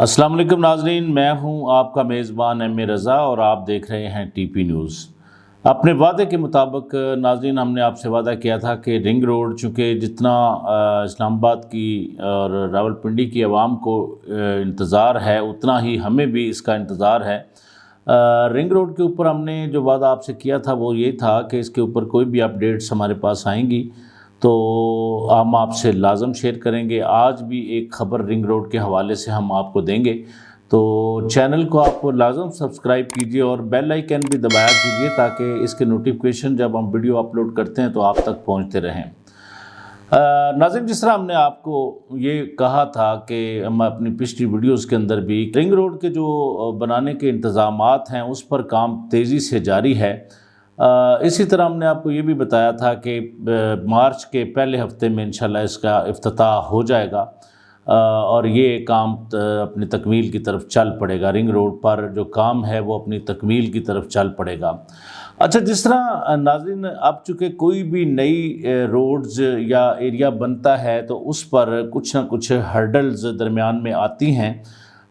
السلام علیکم ناظرین، میں ہوں آپ کا میزبان ایم اے رضا اور آپ دیکھ رہے ہیں ٹی پی نیوز۔ اپنے وعدے کے مطابق ناظرین، ہم نے آپ سے وعدہ کیا تھا کہ رنگ روڈ چونکہ جتنا اسلام آباد کی اور راولپنڈی کی عوام کو انتظار ہے اتنا ہی ہمیں بھی اس کا انتظار ہے۔ رنگ روڈ کے اوپر ہم نے جو وعدہ آپ سے کیا تھا وہ یہ تھا کہ اس کے اوپر کوئی بھی اپڈیٹس ہمارے پاس آئیں گی تو ہم آپ سے لازم شیئر کریں گے۔ آج بھی ایک خبر رنگ روڈ کے حوالے سے ہم آپ کو دیں گے، تو چینل کو آپ لازم سبسکرائب کیجئے اور بیل آئیکن بھی دبایا کیجئے تاکہ اس کے نوٹیفیکیشن جب ہم ویڈیو اپلوڈ کرتے ہیں تو آپ تک پہنچتے رہیں۔ ناظرین، جس طرح ہم نے آپ کو یہ کہا تھا کہ ہم اپنی پچھلی ویڈیوز کے اندر بھی رنگ روڈ کے جو بنانے کے انتظامات ہیں اس پر کام تیزی سے جاری ہے۔ اسی طرح ہم نے آپ کو یہ بھی بتایا تھا کہ مارچ کے پہلے ہفتے میں انشاءاللہ اس کا افتتاح ہو جائے گا اور یہ کام اپنی تکمیل کی طرف چل پڑے گا۔ رنگ روڈ پر جو کام ہے وہ اپنی تکمیل کی طرف چل پڑے گا۔ اچھا، جس طرح ناظرین اب چونکہ کوئی بھی نئی روڈز یا ایریا بنتا ہے تو اس پر کچھ نہ کچھ ہرڈلز درمیان میں آتی ہیں،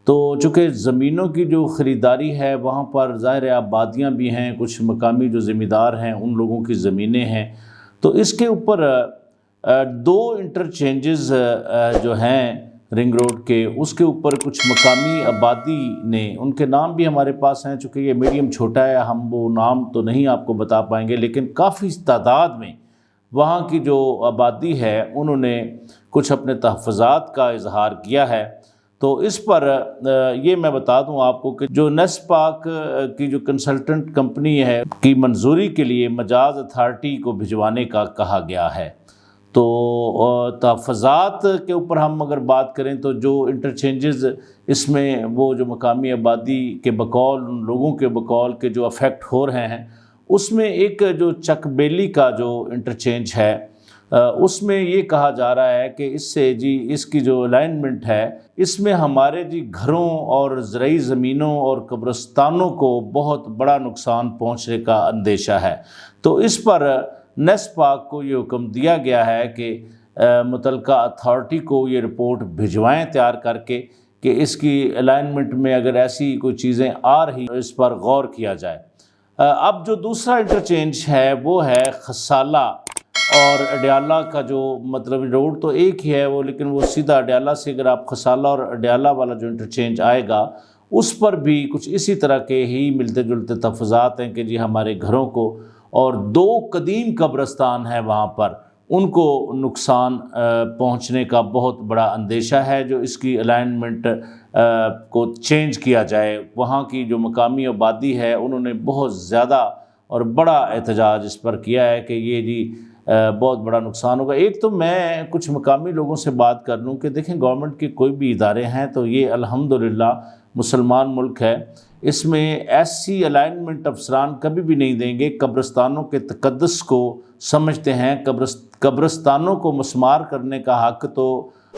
تو چونکہ زمینوں کی جو خریداری ہے وہاں پر ظاہر آبادیاں بھی ہیں، کچھ مقامی جو ذمہ دار ہیں ان لوگوں کی زمینیں ہیں، تو اس کے اوپر دو انٹرچینجز جو ہیں رنگ روڈ کے، اس کے اوپر کچھ مقامی آبادی نے، ان کے نام بھی ہمارے پاس ہیں، چونکہ یہ میڈیم چھوٹا ہے ہم وہ نام تو نہیں آپ کو بتا پائیں گے، لیکن کافی تعداد میں وہاں کی جو آبادی ہے انہوں نے کچھ اپنے تحفظات کا اظہار کیا ہے۔ تو اس پر یہ میں بتا دوں آپ کو کہ جو نیسپاک کی جو کنسلٹنٹ کمپنی ہے کی منظوری کے لیے مجاز اتھارٹی کو بھجوانے کا کہا گیا ہے۔ تو تحفظات کے اوپر ہم اگر بات کریں تو جو انٹرچینجز اس میں وہ جو مقامی آبادی کے بقول، ان لوگوں کے بقول کے جو افیکٹ ہو رہے ہیں، اس میں ایک جو چک بیلی کا جو انٹرچینج ہے اس میں یہ کہا جا رہا ہے کہ اس سے اس کی جو الائنمنٹ ہے اس میں ہمارے گھروں اور زرعی زمینوں اور قبرستانوں کو بہت بڑا نقصان پہنچنے کا اندیشہ ہے۔ تو اس پر نیسپاک کو یہ حکم دیا گیا ہے کہ متعلقہ اتھارٹی کو یہ رپورٹ بھجوائیں تیار کر کے کہ اس کی الائنمنٹ میں اگر ایسی کوئی چیزیں آ رہی ہیں اس پر غور کیا جائے۔ اب جو دوسرا انٹرچینج ہے وہ ہے خسالہ اور اڈیالہ کا، جو مطلب روڈ تو ایک ہی ہے وہ، لیکن وہ سیدھا اڈیالہ سے اگر آپ خسالہ اور اڈیالہ والا جو انٹرچینج آئے گا اس پر بھی کچھ اسی طرح کے ہی ملتے جلتے تحفظات ہیں کہ ہمارے گھروں کو اور دو قدیم قبرستان ہیں وہاں پر، ان کو نقصان پہنچنے کا بہت بڑا اندیشہ ہے۔ جو اس کی الائنمنٹ کو چینج کیا جائے، وہاں کی جو مقامی آبادی ہے انہوں نے بہت زیادہ اور بڑا احتجاج اس پر کیا ہے کہ یہ بہت بڑا نقصان ہوگا۔ ایک تو میں کچھ مقامی لوگوں سے بات کر لوں کہ دیکھیں، گورنمنٹ کے کوئی بھی ادارے ہیں تو یہ الحمدللہ مسلمان ملک ہے، اس میں ایسی الائنمنٹ افسران کبھی بھی نہیں دیں گے۔ قبرستانوں کے تقدس کو سمجھتے ہیں، قبرستانوں کو مسمار کرنے کا حق تو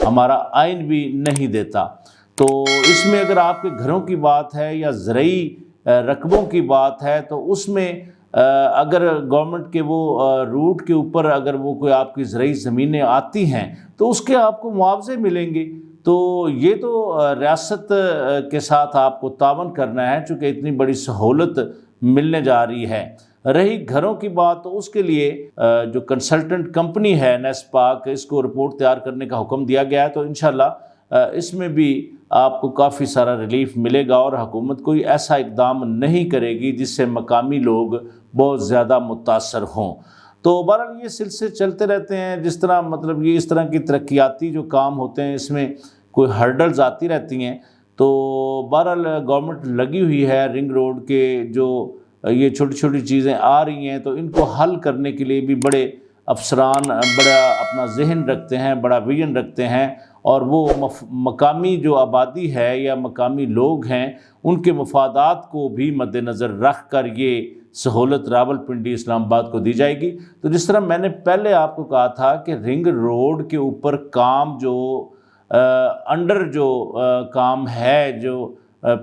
ہمارا آئین بھی نہیں دیتا۔ تو اس میں اگر آپ کے گھروں کی بات ہے یا زرعی رقبوں کی بات ہے تو اس میں اگر گورنمنٹ کے وہ روٹ کے اوپر اگر وہ کوئی آپ کی زرعی زمینیں آتی ہیں تو اس کے آپ کو معاوضے ملیں گے۔ تو یہ تو ریاست کے ساتھ آپ کو تعاون کرنا ہے چونکہ اتنی بڑی سہولت ملنے جا رہی ہے۔ رہی گھروں کی بات تو اس کے لیے جو کنسلٹنٹ کمپنی ہے نیسپاک، اس کو رپورٹ تیار کرنے کا حکم دیا گیا ہے، تو انشاءاللہ اس میں بھی آپ کو کافی سارا ریلیف ملے گا اور حکومت کوئی ایسا اقدام نہیں کرے گی جس سے مقامی لوگ بہت زیادہ متاثر ہوں۔ تو بہرحال یہ سلسلے چلتے رہتے ہیں، جس طرح مطلب یہ اس طرح کی ترقیاتی جو کام ہوتے ہیں اس میں کوئی ہرڈلز آتی رہتی ہیں، تو بہرحال گورنمنٹ لگی ہوئی ہے رنگ روڈ کے جو یہ چھوٹی چھوٹی چیزیں آ رہی ہیں تو ان کو حل کرنے کے لیے بھی بڑے افسران بڑا اپنا ذہن رکھتے ہیں، بڑا ویژن رکھتے ہیں، اور وہ مقامی جو آبادی ہے یا مقامی لوگ ہیں ان کے مفادات کو بھی مد نظر رکھ کر یہ سہولت راولپنڈی اسلام آباد کو دی جائے گی۔ تو جس طرح میں نے پہلے آپ کو کہا تھا کہ رنگ روڈ کے اوپر کام جو انڈر جو کام ہے، جو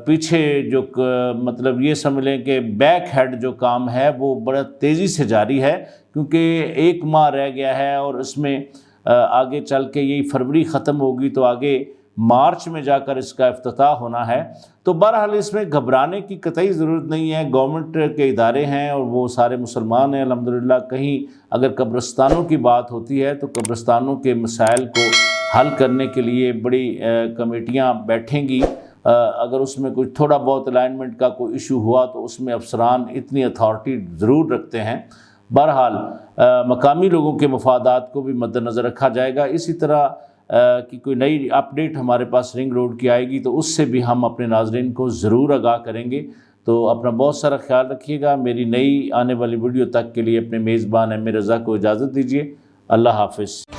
پیچھے جو مطلب یہ سمجھ لیں کہ بیک ہیڈ جو کام ہے وہ بڑا تیزی سے جاری ہے، کیونکہ 1 ماہ رہ گیا ہے اور اس میں آگے چل کے یہی فروری ختم ہوگی تو آگے مارچ میں جا کر اس کا افتتاح ہونا ہے۔ تو بہرحال اس میں گھبرانے کی قطعی ضرورت نہیں ہے، گورنمنٹ کے ادارے ہیں اور وہ سارے مسلمان ہیں الحمدللہ۔ کہیں اگر قبرستانوں کی بات ہوتی ہے تو قبرستانوں کے مسائل کو حل کرنے کے لیے بڑی کمیٹیاں بیٹھیں گی۔ اگر اس میں کچھ تھوڑا بہت الائنمنٹ کا کوئی ایشو ہوا تو اس میں افسران اتنی اتھارٹی ضرور رکھتے ہیں۔ بہرحال مقامی لوگوں کے مفادات کو بھی مد نظر رکھا جائے گا۔ اسی طرح کہ کوئی نئی اپڈیٹ ہمارے پاس رنگ روڈ کی آئے گی تو اس سے بھی ہم اپنے ناظرین کو ضرور آگاہ کریں گے۔ تو اپنا بہت سارا خیال رکھیے گا۔ میری نئی آنے والی ویڈیو تک کے لیے اپنے میزبان ایم رضا کو اجازت دیجیے۔ اللہ حافظ۔